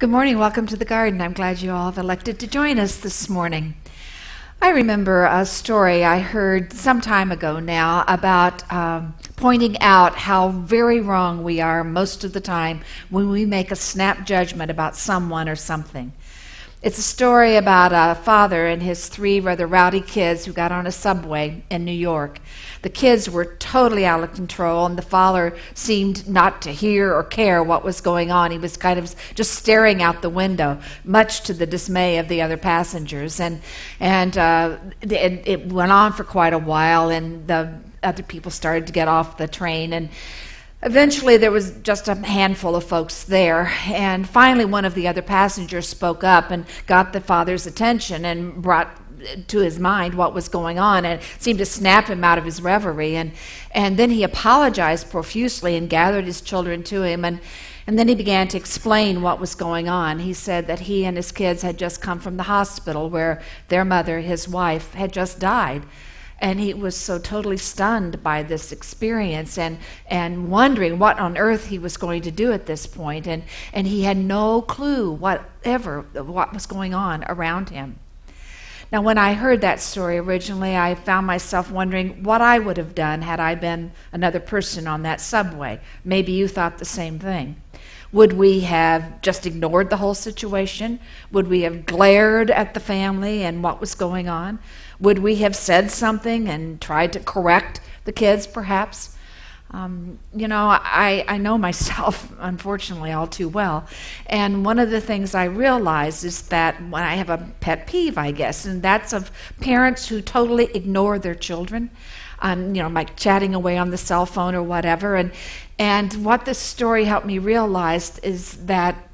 Good morning. Welcome to the garden. I'm glad you all have elected to join us this morning. I remember a story I heard some time ago now about pointing out how very wrong we are most of the time when we make a snap judgment about someone or something. It's a story about a father and his three rather rowdy kids who got on a subway in New York. The kids were totally out of control, and the father seemed not to hear or care what was going on. He was kind of just staring out the window, much to the dismay of the other passengers. And it went on for quite a while, and the other people started to get off the train, and eventually there was just a handful of folks there, and finally one of the other passengers spoke up and got the father's attention and brought to his mind what was going on, and it seemed to snap him out of his reverie. And then he apologized profusely and gathered his children to him, and then he began to explain what was going on. He said that he and his kids had just come from the hospital where their mother, his wife, had just died. And he was so totally stunned by this experience and wondering what on earth he was going to do at this point. And he had no clue what was going on around him. Now, when I heard that story originally, I found myself wondering what I would have done had I been another person on that subway. Maybe you thought the same thing. Would we have just ignored the whole situation? Would we have glared at the family and what was going on? Would we have said something and tried to correct the kids, perhaps? I know myself, unfortunately, all too well. And one of the things I realize is that when I have a pet peeve, I guess, and that's of parents who totally ignore their children, like chatting away on the cell phone or whatever. And what this story helped me realize is that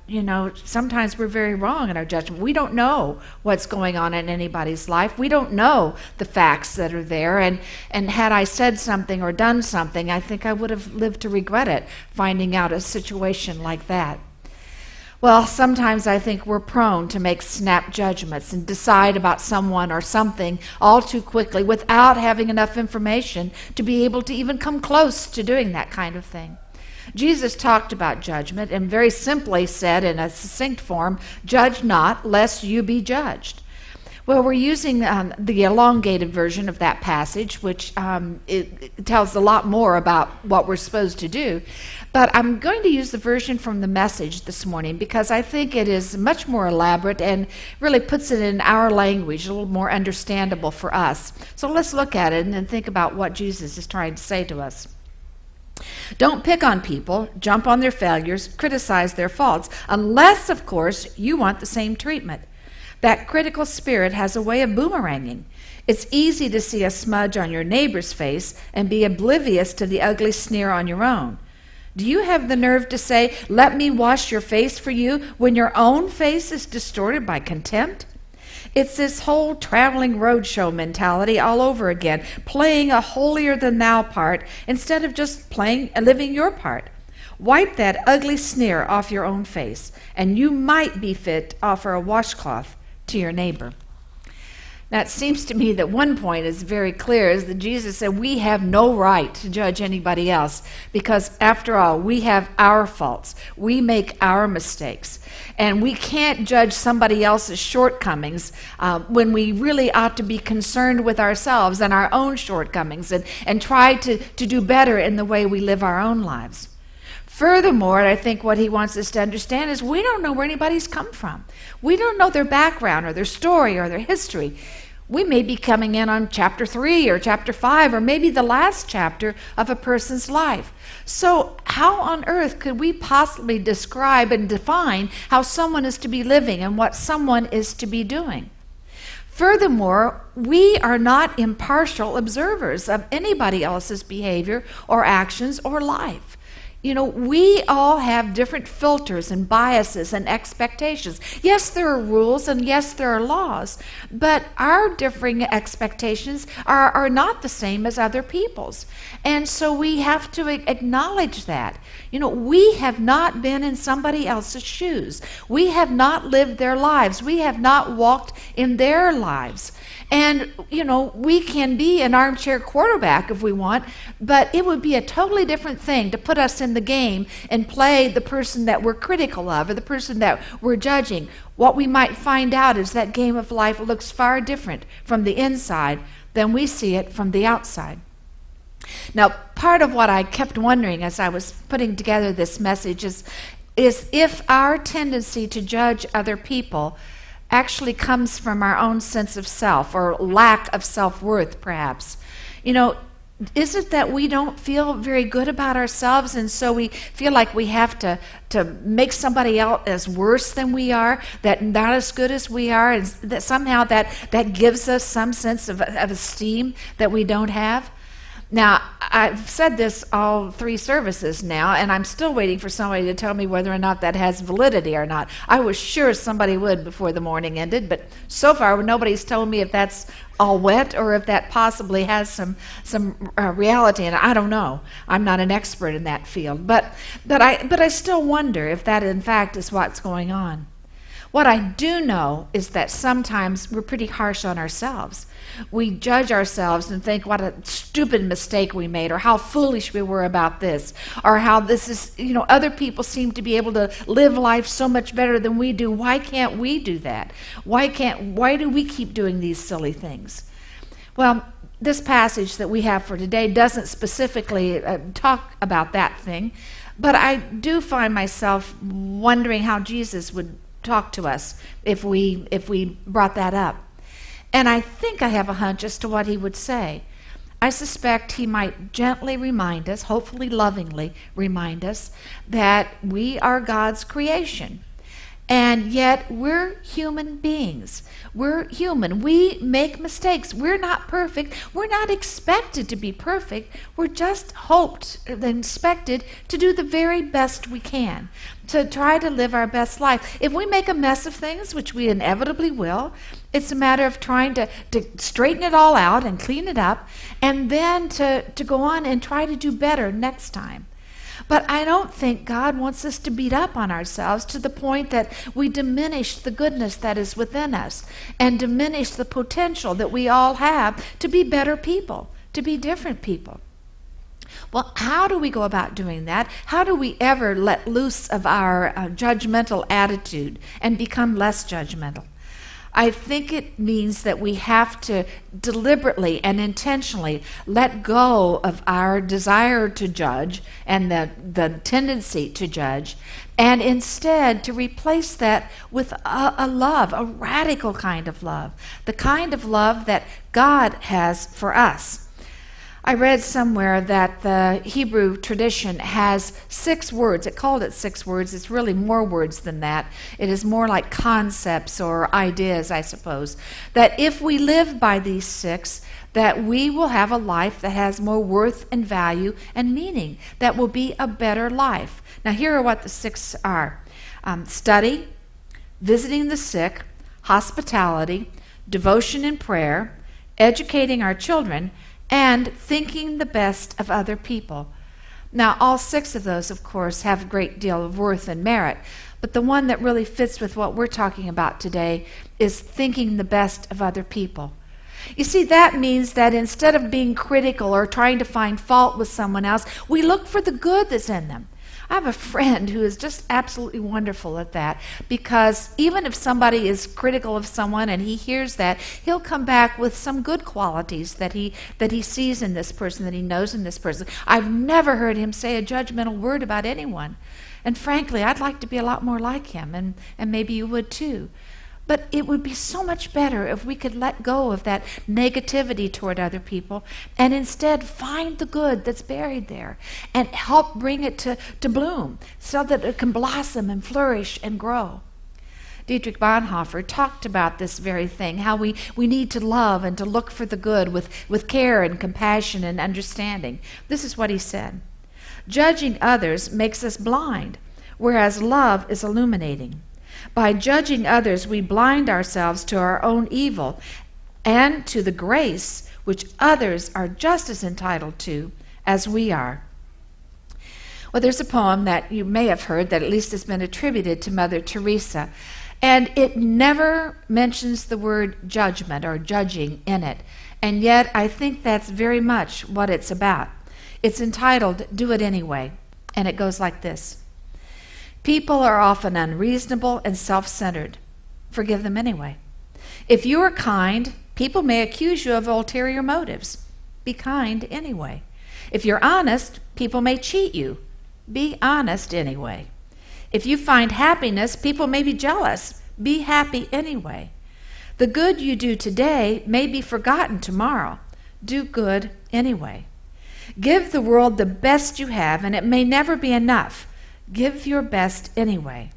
sometimes we're very wrong in our judgment. We don't know what's going on in anybody's life. We don't know the facts that are there. And had I said something or done something, I think I would have lived to regret it, finding out a situation like that. Well, sometimes I think we're prone to make snap judgments and decide about someone or something all too quickly without having enough information to be able to even come close to doing that kind of thing. Jesus talked about judgment and very simply said in a succinct form, "Judge not, lest you be judged." Well, we're using the elongated version of that passage, which it tells a lot more about what we're supposed to do. But I'm going to use the version from the Message this morning because I think it is much more elaborate and really puts it in our language, a little more understandable for us. So let's look at it and then think about what Jesus is trying to say to us. Don't pick on people, jump on their failures, criticize their faults, unless, of course, you want the same treatment. That critical spirit has a way of boomeranging. It's easy to see a smudge on your neighbor's face and be oblivious to the ugly sneer on your own. Do you have the nerve to say, "Let me wash your face for you," when your own face is distorted by contempt? It's this whole traveling roadshow mentality all over again, playing a holier-than-thou part instead of just living your part. Wipe that ugly sneer off your own face, and you might be fit to offer a washcloth to your neighbor. Now, it seems to me that one point is very clear, is that Jesus said we have no right to judge anybody else because, after all, we have our faults. We make our mistakes. And we can't judge somebody else's shortcomings when we really ought to be concerned with ourselves and our own shortcomings and try to do better in the way we live our own lives. Furthermore, I think what he wants us to understand is we don't know where anybody's come from. We don't know their background or their story or their history. We may be coming in on chapter 3 or chapter 5 or maybe the last chapter of a person's life. So how on earth could we possibly describe and define how someone is to be living and what someone is to be doing? Furthermore, we are not impartial observers of anybody else's behavior or actions or life. We all have different filters and biases and expectations. Yes, there are rules and yes, there are laws, but our differing expectations are not the same as other people's. And so we have to acknowledge that. We have not been in somebody else's shoes. We have not lived their lives. We have not walked in their lives. And, we can be an armchair quarterback if we want, but it would be a totally different thing to put us in the game and play the person that we're critical of or the person that we're judging, what we might find out is that game of life looks far different from the inside than we see it from the outside. Now, part of what I kept wondering as I was putting together this message is if our tendency to judge other people actually comes from our own sense of self or lack of self-worth, perhaps. Is it that we don't feel very good about ourselves, and so we feel like we have to make somebody else as worse than we are, that not as good as we are, and that somehow that gives us some sense of esteem that we don't have? Now, I've said this all 3 services now, and I'm still waiting for somebody to tell me whether or not that has validity or not. I was sure somebody would before the morning ended, but so far nobody's told me if that's all wet or if that possibly has some reality, and I don't know. I'm not an expert in that field, but I still wonder if that in fact is what's going on. What I do know is that sometimes we're pretty harsh on ourselves. We judge ourselves and think what a stupid mistake we made, or how foolish we were about this, or how this is, other people seem to be able to live life so much better than we do. Why can't we do that? Why do we keep doing these silly things? Well, this passage that we have for today doesn't specifically talk about that thing, but I do find myself wondering how Jesus would talk to us if we brought that up. And I think I have a hunch as to what he would say. I suspect he might gently remind us, hopefully lovingly remind us, that we are God's creation. And yet we're human beings. We're human. We make mistakes. We're not perfect. We're not expected to be perfect. We're just hoped and expected to do the very best we can, to try to live our best life. If we make a mess of things, which we inevitably will, it's a matter of trying to straighten it all out and clean it up, and then to go on and try to do better next time. But I don't think God wants us to beat up on ourselves to the point that we diminish the goodness that is within us and diminish the potential that we all have to be better people, to be different people. Well, how do we go about doing that? How do we ever let loose of our judgmental attitude and become less judgmental? I think it means that we have to deliberately and intentionally let go of our desire to judge and the tendency to judge, and instead to replace that with a love, a radical kind of love, the kind of love that God has for us. I read somewhere that the Hebrew tradition has 6 words. It called it 6 words. It's really more words than that. It is more like concepts or ideas, I suppose. That if we live by these 6, that we will have a life that has more worth and value and meaning. That will be a better life. Now here are what the 6 are. Study, visiting the sick, hospitality, devotion and prayer, educating our children, and thinking the best of other people. Now, all 6 of those, of course, have a great deal of worth and merit, but the one that really fits with what we're talking about today is thinking the best of other people. You see, that means that instead of being critical or trying to find fault with someone else, we look for the good that's in them. I have a friend who is just absolutely wonderful at that, because even if somebody is critical of someone and he hears that, he'll come back with some good qualities that he sees in this person, that he knows in this person. I've never heard him say a judgmental word about anyone. And frankly, I'd like to be a lot more like him, and maybe you would too. But it would be so much better if we could let go of that negativity toward other people and instead find the good that's buried there and help bring it to bloom so that it can blossom and flourish and grow. Dietrich Bonhoeffer talked about this very thing, how we need to love and to look for the good with care and compassion and understanding. This is what he said: "Judging others makes us blind, whereas love is illuminating. By judging others, we blind ourselves to our own evil and to the grace which others are just as entitled to as we are." Well, there's a poem that you may have heard that at least has been attributed to Mother Teresa, and it never mentions the word judgment or judging in it, and yet I think that's very much what it's about. It's entitled "Do It Anyway." And it goes like this. People are often unreasonable and self-centered. Forgive them anyway. If you are kind, people may accuse you of ulterior motives. Be kind anyway. If you're honest, people may cheat you. Be honest anyway. If you find happiness, people may be jealous. Be happy anyway. The good you do today may be forgotten tomorrow. Do good anyway. Give the world the best you have, and it may never be enough. Give your best anyway.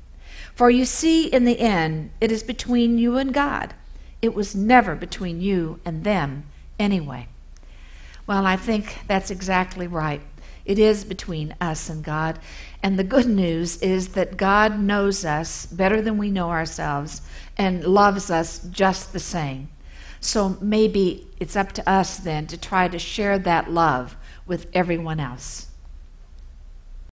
For you see, in the end, it is between you and God. It was never between you and them anyway. Well, I think that's exactly right. It is between us and God. And the good news is that God knows us better than we know ourselves and loves us just the same. So maybe it's up to us then to try to share that love with everyone else.